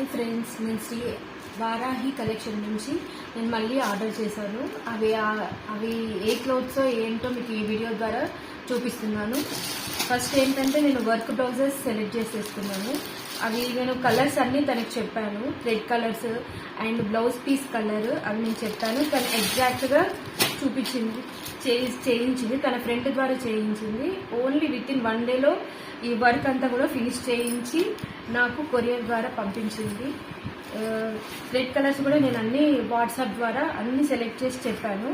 Hi friends, నేను Shri Varahi collection నుంచి నేను మళ్ళీ ఆర్డర్ చేశాను. అవి ఏ క్లోత్స్ ఏంటో మీకు ఈ వీడియో ద్వారా చూపిస్తున్నాను. ఫస్ట్ ఏంటంటే నేను వర్క్ బ్లౌజెస్ సెలెక్ట్ చేసేసుకున్నాను. అవి నేను కలర్స్ అన్నీ తనకు చెప్పాను, thread colours and blouse piece colour అవి నేను చెప్పాను. తను ఎగ్జాక్ట్గా చూపించింది, చేయించింది, తన ఫ్రెండ్ ద్వారా చేయించింది. ఓన్లీ విత్ ఇన్ 1 డేలో ఈ వర్క్ అంతా కూడా ఫినిష్ చేయించి నాకు కొరియర్ ద్వారా పంపించింది. థ్రెడ్ కలర్స్ కూడా నేను అన్ని వాట్సాప్ ద్వారా అన్ని సెలెక్ట్ చేసి చెప్పాను.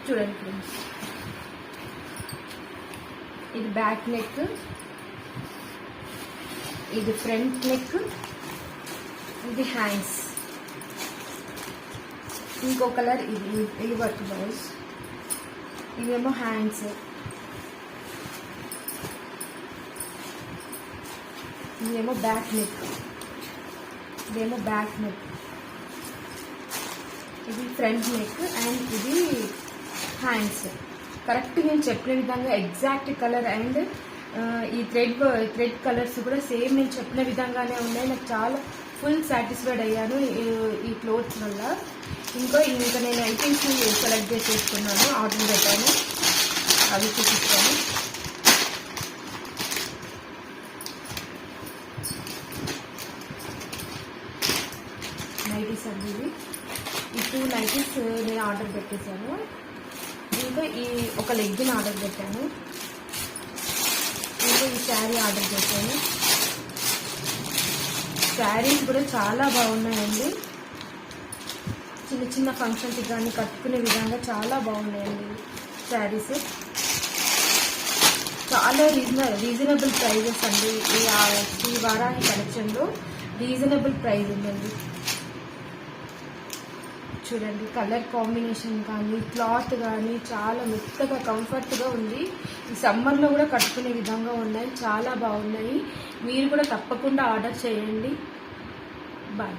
చూడండి ఫ్రెండ్స్, ఇది బ్యాక్ నెక్, ఇది ఫ్రంట్ నెక్, ఇది హ్యాండ్స్. ఇంకో కలర్ ఇది వర్క్ బ్లౌజ్, ఇవేమో హ్యాండ్స్, ఇదేమో బ్యాక్ నెక్, ఇదేమో బ్యాక్ నెక్, ఇది ఫ్రంట్ నెక్ అండ్ ఇది హ్యాండ్స్. కరెక్ట్ నేను చెప్పిన విధంగా ఎగ్జాక్ట్ కలర్ అండ్ ఈ థ్రెడ్ కలర్స్ కూడా సేమ్ నేను చెప్పిన విధంగానే ఉన్నాయి. నాకు చాలా ఫుల్ సాటిస్ఫైడ్ అయ్యాను ఈ క్లోత్స్ వల్ల. ఇంకా నేను ఐటమ్స్ సెలెక్ట్ చేసేసుకున్నాను, ఆర్డర్ పెట్టాను, అవి చూపిస్తాను. నైటీస్ అండి, ఈ 2 నైటీస్ నేను ఆర్డర్ పెట్టేశాను. ఇంకా ఈ ఒక లెగ్గిన్ ఆర్డర్ పెట్టాను. ఇంకా ఈ శారీ ఆర్డర్ పెట్టాను. శారీస్ కూడా చాలా బాగున్నాయండి. చిన్న చిన్న ఫంక్షన్కి కానీ కట్టుకునే విధంగా చాలా బాగున్నాయండి శారీస్. చాలా రీజనబుల్ ప్రైజెస్ అండి. ఈ వారాహి కలెక్షన్లో రీజనబుల్ ప్రైజ్ ఉందండి. చూడండి, కలర్ కాంబినేషన్ కానీ క్లాత్ కానీ చాలా మెత్తగా కంఫర్ట్గా ఉంది. ఈ సమ్మర్లో కూడా కట్టుకునే విధంగా ఉన్నాయి, చాలా బాగున్నాయి. మీరు కూడా తప్పకుండా ఆర్డర్ చేయండి. బాయ్.